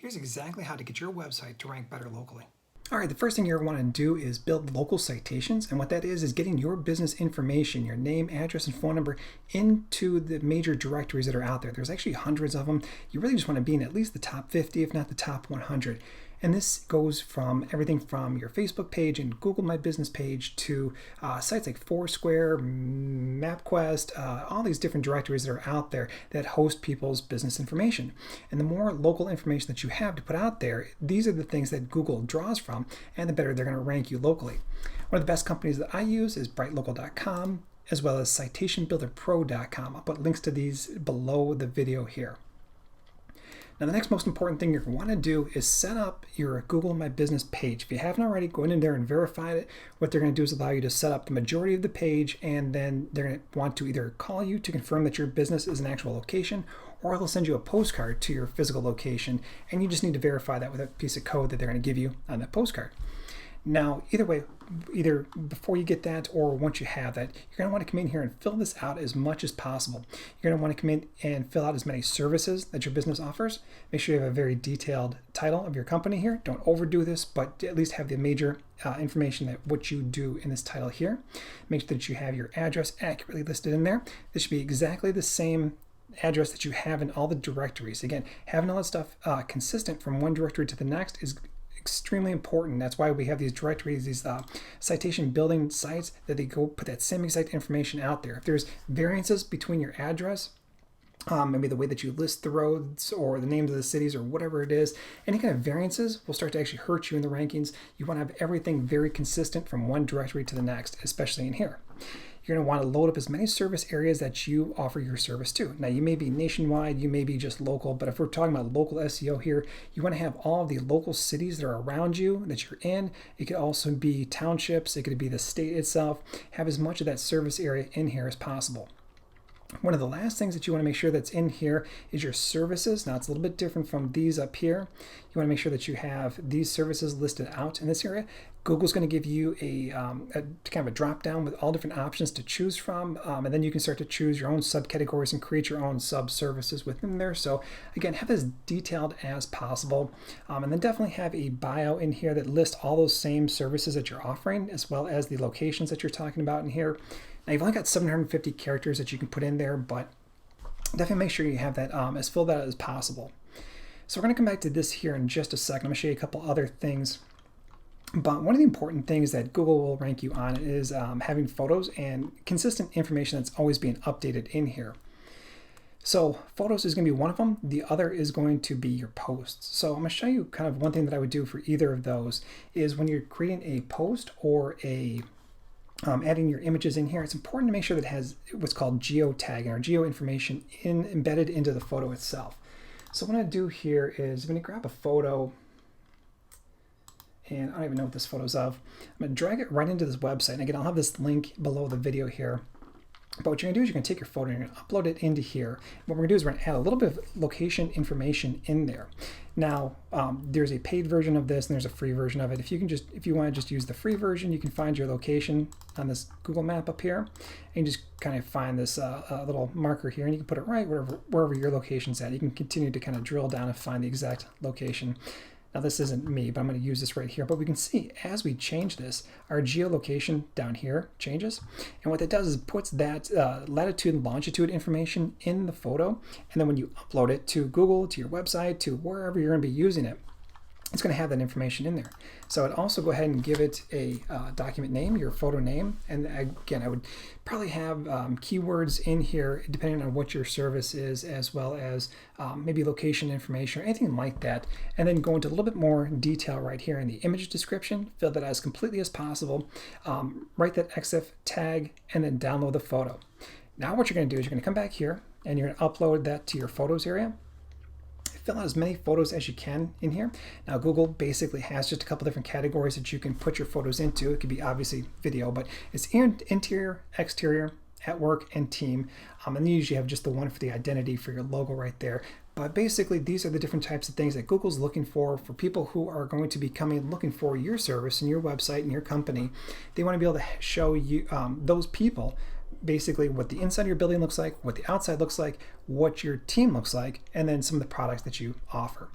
Here's exactly how to get your website to rank better locally. All right, the first thing you're going to want to do is build local citations. And what that is getting your business information, your name, address, and phone number into the major directories that are out there. There's actually hundreds of them. You really just want to be in at least the top 50, if not the top 100. And this goes from everything from your Facebook page and Google My Business page to sites like Foursquare, MapQuest, all these different directories that are out there that host people's business information. And the more local information that you have to put out there, these are the things that Google draws from, and the better they're going to rank you locally. One of the best companies that I use is brightlocal.com, as well as citationbuilderpro.com. I'll put links to these below the video here. Now, the next most important thing you're going to want to do is set up your Google My Business page. If you haven't already, go in there and verify it. What they're going to do is allow you to set up the majority of the page, and then they're going to want to either call you to confirm that your business is an actual location, or they'll send you a postcard to your physical location, and you just need to verify that with a piece of code that they're going to give you on that postcard. Now, either way, either before you get that or once you have that, you're going to want to come in here and fill this out as much as possible. You're going to want to come in and fill out as many services that your business offers. Make sure you have a very detailed title of your company here. Don't overdo this, but at least have the major information that what you do in this title here. Make sure that you have your address accurately listed in there. This should be exactly the same address that you have in all the directories. Again, having all that stuff consistent from one directory to the next is extremely important. That's why we have these directories, these citation building sites, that they go put that same exact information out there. If there's variances between your address, maybe the way that you list the roads or the names of the cities or whatever it is, any kind of variances will start to actually hurt you in the rankings. You want to have everything very consistent from one directory to the next, especially in here. You're going to want to load up as many service areas that you offer your service to. Now, you may be nationwide, you may be just local, but if we're talking about local SEO here, you want to have all of the local cities that are around you that you're in. It could also be townships, it could be the state itself. Have as much of that service area in here as possible. One of the last things that you want to make sure that's in here is your services. Now, it's a little bit different from these up here. You want to make sure that you have these services listed out in this area. Google's going to give you a kind of a drop down with all different options to choose from, and then you can start to choose your own subcategories and create your own sub-services within there. So again, have as detailed as possible, and then definitely have a bio in here that lists all those same services that you're offering, as well as the locations that you're talking about in here. Now, you've only got 750 characters that you can put in there, but definitely make sure you have that as filled out as possible. So we're going to come back to this here in just a second. I'm going to show you a couple other things. But one of the important things that Google will rank you on is having photos and consistent information that's always being updated in here. So photos is going to be one of them. The other is going to be your posts. So I'm going to show you kind of one thing that I would do for either of those is when you're creating a post or a adding your images in here, it's important to make sure that it has what's called geo-tagging or geo information embedded into the photo itself. So what I'm going to do here is I'm going to grab a photo, and I don't even know what this photo's of. I'm going to drag it right into this website. And again, I'll have this link below the video here. But what you're going to do is you're going to take your photo and you're going to upload it into here. What we're going to do is we're going to add a little bit of location information in there. Now, there's a paid version of this and there's a free version of it. If you want to just use the free version, you can find your location on this Google map up here, and just kind of find this little marker here, and you can put it right wherever your location's at. You can continue to kind of drill down and find the exact location. Now, this isn't me, but I'm going to use this right here. But we can see as we change this, our geolocation down here changes. And what that does is puts that latitude and longitude information in the photo. And then when you upload it to Google, to your website, to wherever you're going to be using it, it's going to have that information in there. So I'd also go ahead and give it a document name, your photo name. And again, I would probably have keywords in here depending on what your service is, as well as maybe location information or anything like that. And then go into a little bit more detail right here in the image description, fill that as completely as possible, write that EXIF tag, and then download the photo. Now what you're going to do is you're going to come back here and you're going to upload that to your photos area. Fill out as many photos as you can in here. Now, Google basically has just a couple different categories that you can put your photos into. It could be obviously video, but it's interior, exterior, at work, and team. And then you usually have just the one for the identity for your logo right there. But basically, these are the different types of things that Google's looking for people who are going to be looking for your service and your website and your company. They want to be able to show you those people basically what the inside of your building looks like, what the outside looks like, what your team looks like, and then some of the products that you offer.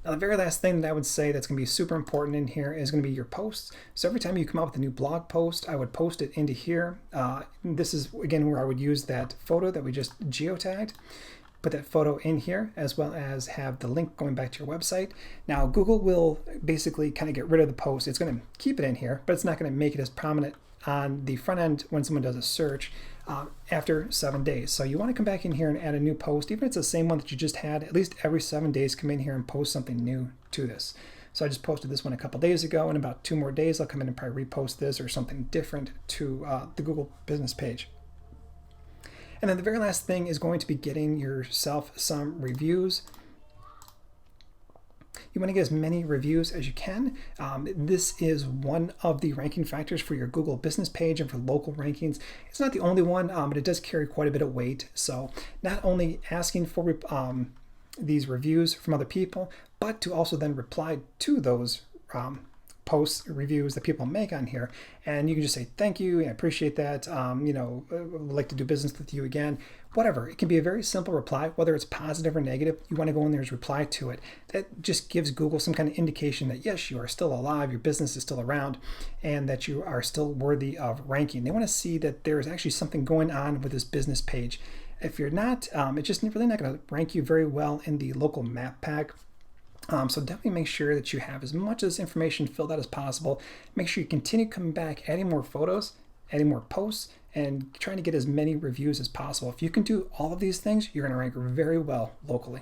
Now, the very last thing that I would say that's going to be super important in here is going to be your posts. So every time you come up with a new blog post, I would post it into here. This is, again, where I would use that photo that we just geotagged. Put that photo in here, as well as have the link going back to your website. Now, Google will basically kind of get rid of the post. It's going to keep it in here, but it's not going to make it as prominent on the front end when someone does a search after 7 days. So you want to come back in here and add a new post. Even if it's the same one that you just had, at least every 7 days, come in here and post something new to this. So I just posted this one a couple days ago. In about 2 more days, I'll come in and probably repost this or something different to the Google business page. And then the very last thing is going to be getting yourself some reviews. You want to get as many reviews as you can. This is one of the ranking factors for your Google business page and for local rankings. It's not the only one, but it does carry quite a bit of weight. So not only asking for these reviews from other people, but to also then reply to those posts, reviews that people make on here, and you can just say thank you, I appreciate that, would like to do business with you again, whatever. It can be a very simple reply, whether it's positive or negative. You want to go in there and reply to it. That just gives Google some kind of indication that yes, you are still alive, your business is still around, and that you are still worthy of ranking. They want to see that there is actually something going on with this business page. If you're not, it's just really not going to rank you very well in the local map pack. So definitely make sure that you have as much of this information filled out as possible. Make sure you continue coming back, adding more photos, adding more posts, and trying to get as many reviews as possible. If you can do all of these things, you're going to rank very well locally.